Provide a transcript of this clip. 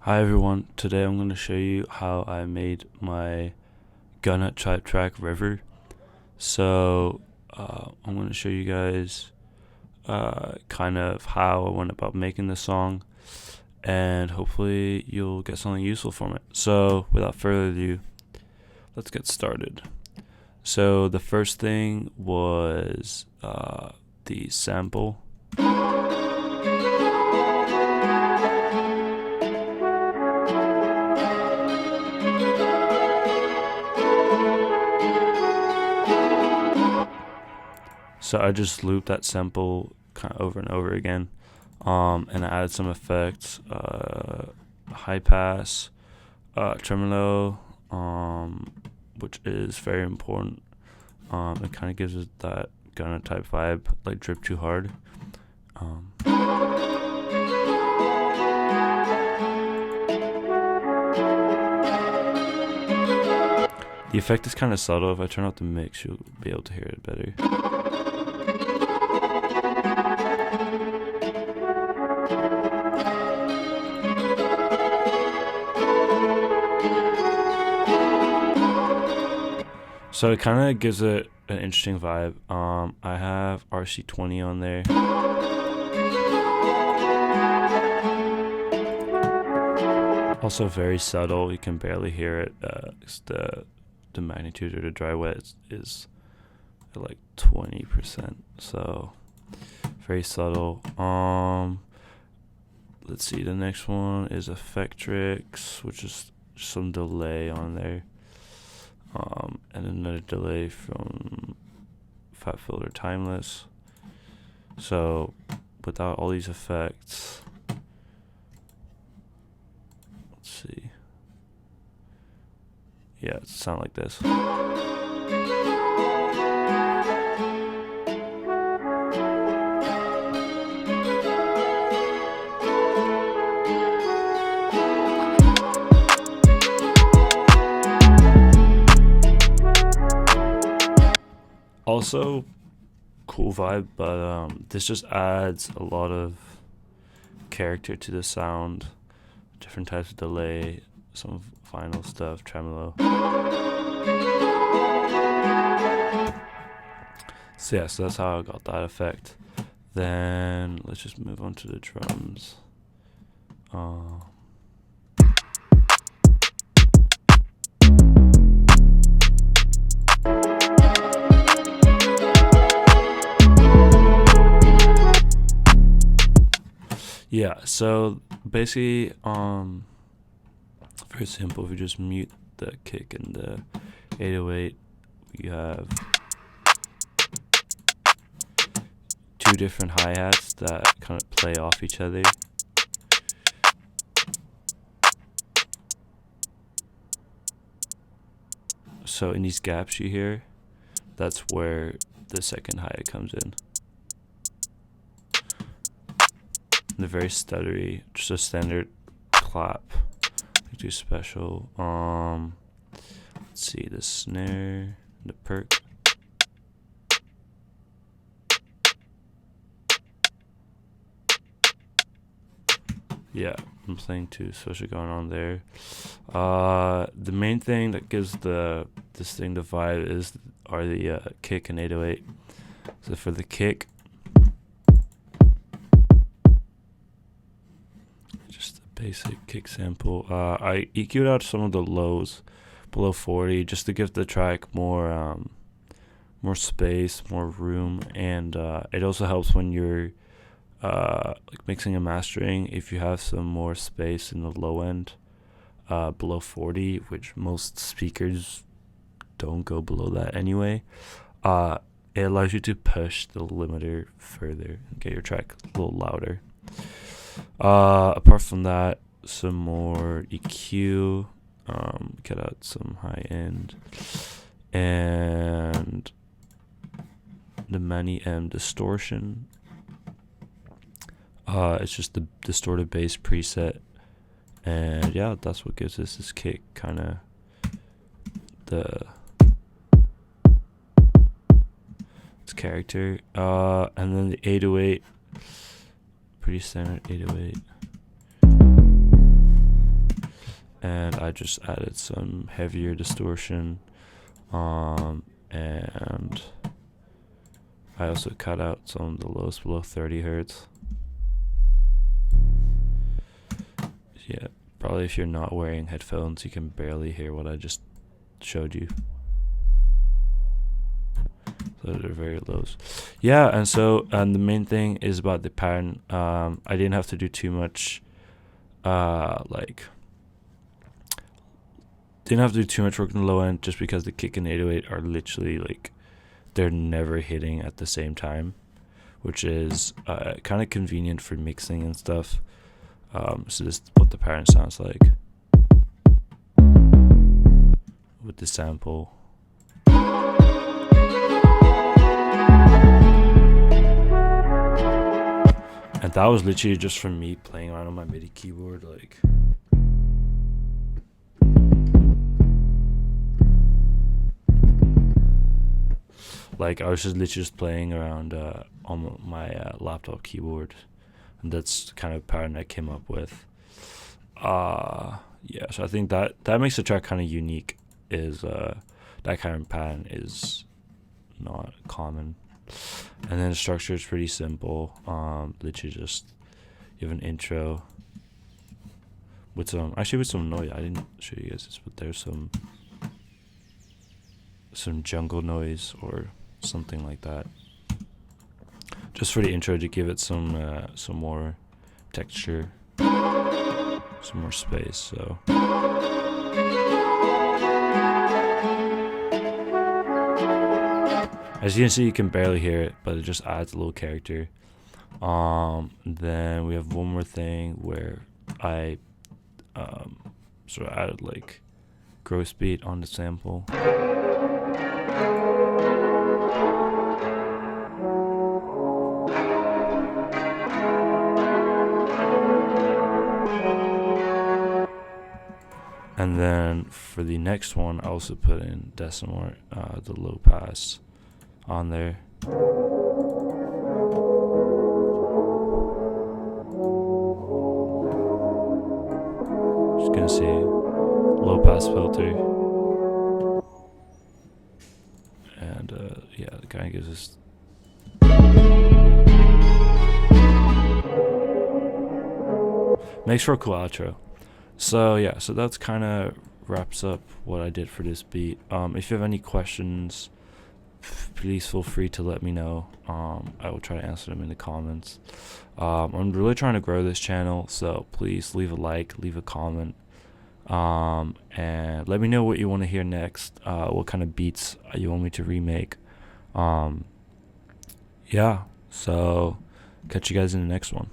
Hi everyone, today I'm going to show you how I made my Gunna Tribe track River. So I'm going to show you guys kind of how I went about making this song, and hopefully you'll get something useful from it. So without further ado, let's get started. So the first thing was the sample. So I just looped that sample kind of over and over again, and I added some effects, high pass, tremolo, which is very important. It kind of gives it that Gunna type vibe, like drip too hard. The effect is kind of subtle. If I turn off the mix, you'll be able to hear it better. So it kind of gives it an interesting vibe. I have RC20 on there. Also very subtle. You can barely hear it. The magnitude or the dry wet is at like 20%. So very subtle. Let's see. The next one is Effectrix, which is some delay on there. And another delay from Fat Filter Timeless. So without all these effects, let's see. Yeah, it sounds like this. Also, cool vibe, but this just adds a lot of character to the sound. Different types of delay, some final stuff, tremolo. So yeah, so that's how I got that effect. Then let's just move on to the drums. Yeah, so basically, very simple. If you just mute the kick and the 808, you have two different hi-hats that kind of play off each other. So in these gaps you hear, that's where the second hi-hat comes in. They're very stuttery, just a standard clap. Do special. Let's see, the snare, the perk. Yeah, I'm playing two special going on there. The main thing that gives this thing the vibe are the kick and 808. So for the kick, basic kick sample. I EQ'd out some of the lows below 40 just to give the track more space, more room, and it also helps when you're like mixing and mastering. If you have some more space in the low end, below 40, which most speakers don't go below that anyway, it allows you to push the limiter further and get your track a little louder. Apart from that, some more EQ, get out some high end, and the Mani M distortion. It's just the distorted bass preset, and yeah, that's what gives us this kick, kind of its character. And then the 808. Pretty standard 808. and I just added some heavier distortion, and I also cut out some of the lows below 30 hertz. Yeah, probably if you're not wearing headphones, you can barely hear what I just showed you. Those are very lows. Yeah, and so the main thing is about the pattern. I didn't have to do too much, didn't have to do too much work on the low end, just because the kick and 808 are literally like, they're never hitting at the same time, which is kind of convenient for mixing and stuff. So this is what the pattern sounds like with the sample. And that was literally just from me playing around on my MIDI keyboard, like I was just literally just playing around on my laptop keyboard, and that's the kind of pattern I came up with. Yeah, so I think that makes the track kind of unique. Is that kind of pattern is not common. And then the structure is pretty simple. Literally just you have an intro with some noise. I didn't show you guys this, but there's some jungle noise or something like that, just for the intro to give it some more texture, some more space. So as you can see, you can barely hear it, but it just adds a little character. Then we have one more thing where I sort of added like gross beat on the sample. And then for the next one, I also put in Decimal, the low pass on there. Just gonna see low pass filter, and yeah, it kind of gives us makes for a cool outro. So yeah, so that's kind of wraps up what I did for this beat. If you have any questions, please feel free to let me know. I will try to answer them in the comments. I'm really trying to grow this channel, so please leave a like, leave a comment, and let me know what you want to hear next, what kind of beats you want me to remake. Yeah, so catch you guys in the next one.